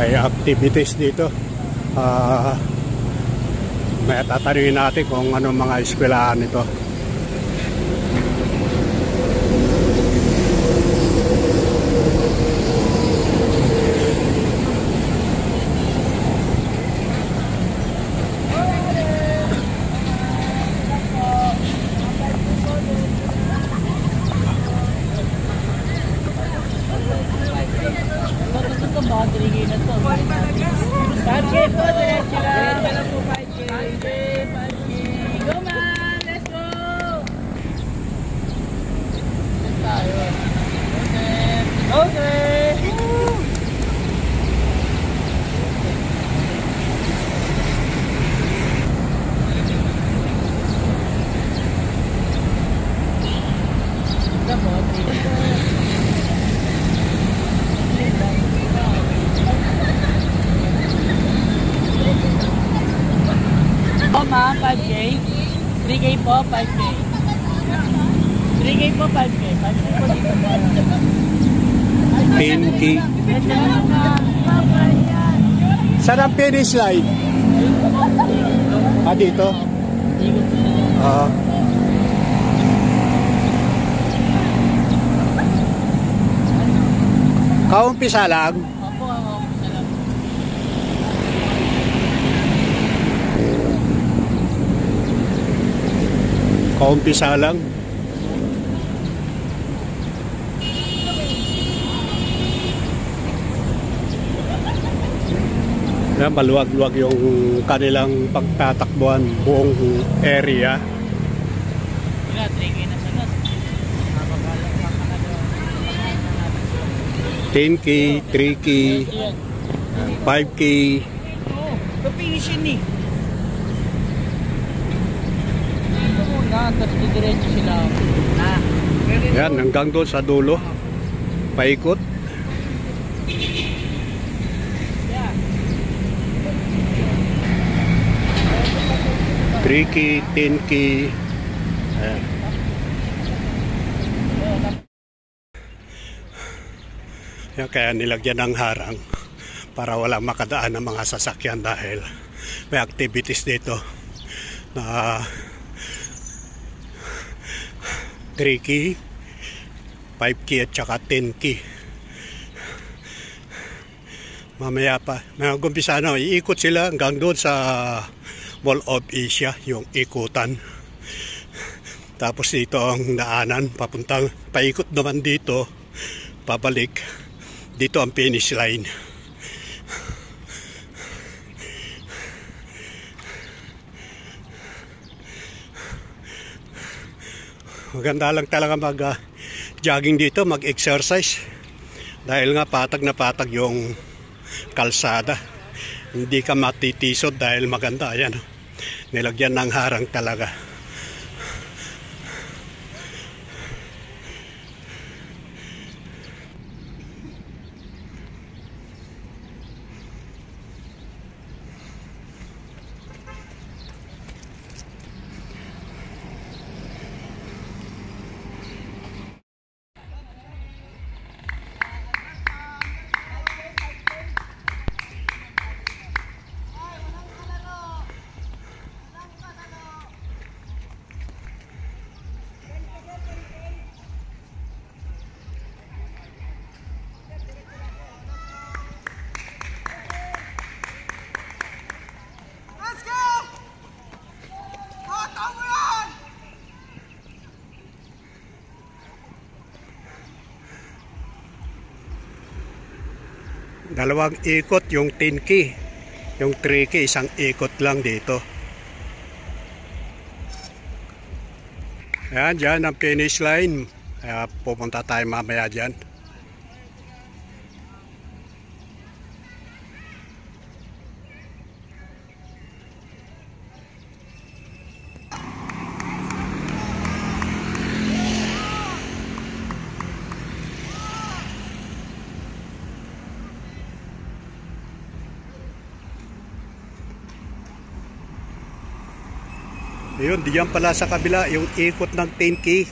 may activities dito. May tatanungin natin kung ano mga eskwelahan ito. Ma'am, 5K. 3K po, 5K. 3K po, 5K. 5K po dito po. 10K. Saan ang finish line? Dito? Kaumpisa lang? Opo, kaumpisa lang. Kaumpisa lang. Maluwag-luwag yung kanilang pagtatakbuhan buong area. 10K, 3K, 5K. Papinishin ni. Ito muna, tapos didiretso sila. Yan, hanggang doon sa dulo. Paikot. Yeah. 3K, 10K. Ayan. Yan, kaya nilagyan ng harang para walang makadaan ng mga sasakyan dahil may activities dito na 3K, 5K at saka 10K. Mamaya pa, mag-umpisa na, iikot sila hanggang doon sa Mall of Asia, yung ikutan. Tapos dito ang daanan, papuntang, paikot naman dito, pabalik. Dito ang finish line. Maganda lang talaga mag-jogging dito, mag-exercise. Dahil nga patag na patag yung kalsada. Hindi ka matitisod dahil maganda. Ayan, nilagyan ng harang talaga. Dalawang ikot yung 10K, yung 3K isang ikot lang dito. Ayan, dyan ang finish line. Pupunta tayo mamaya dyan. Ayun, diyan pala sa kabila yung ikot ng 10K.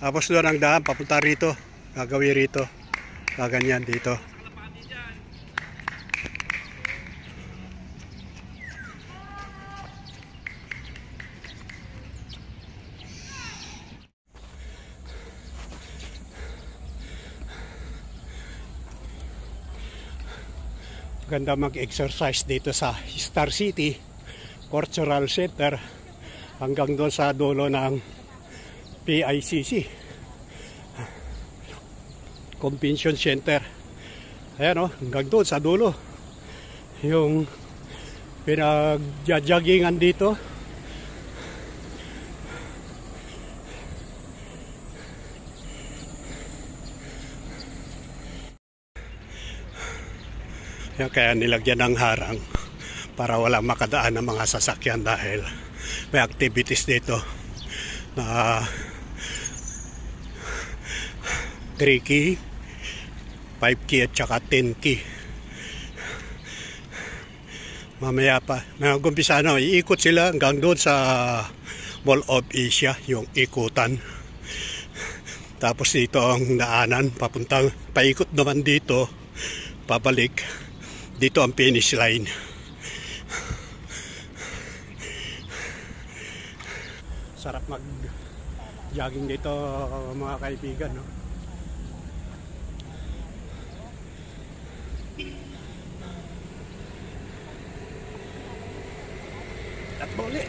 Tapos doon ang daan, papunta rito. Gagawin rito. Gaganyan dito. Ganda mag-exercise dito sa Star City Cultural Center hanggang doon sa dulo ng PICC Convention Center. Ayan o, hanggang doon sa dulo yung pinag-joggingan dito. Yan, kaya nilagyan ng harang para walang makadaan ng mga sasakyan dahil may activities dito na 3K, 5K at saka 10K. Mamaya pa, mag-umpisa iikot sila hanggang doon sa Mall of Asia, yung ikutan. Tapos dito ang daanan, paikot naman dito, pabalik. Dito ang finish line. Sarap mag-jogging dito mga kaibigan, no? At boli.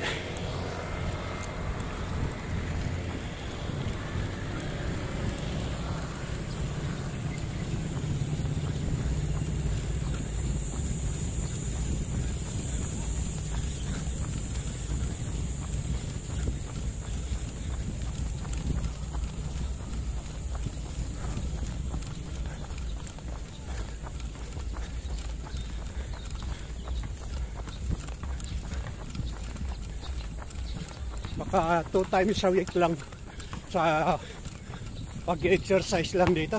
Baka 2 times a week lang sa pag-exercise lang dito.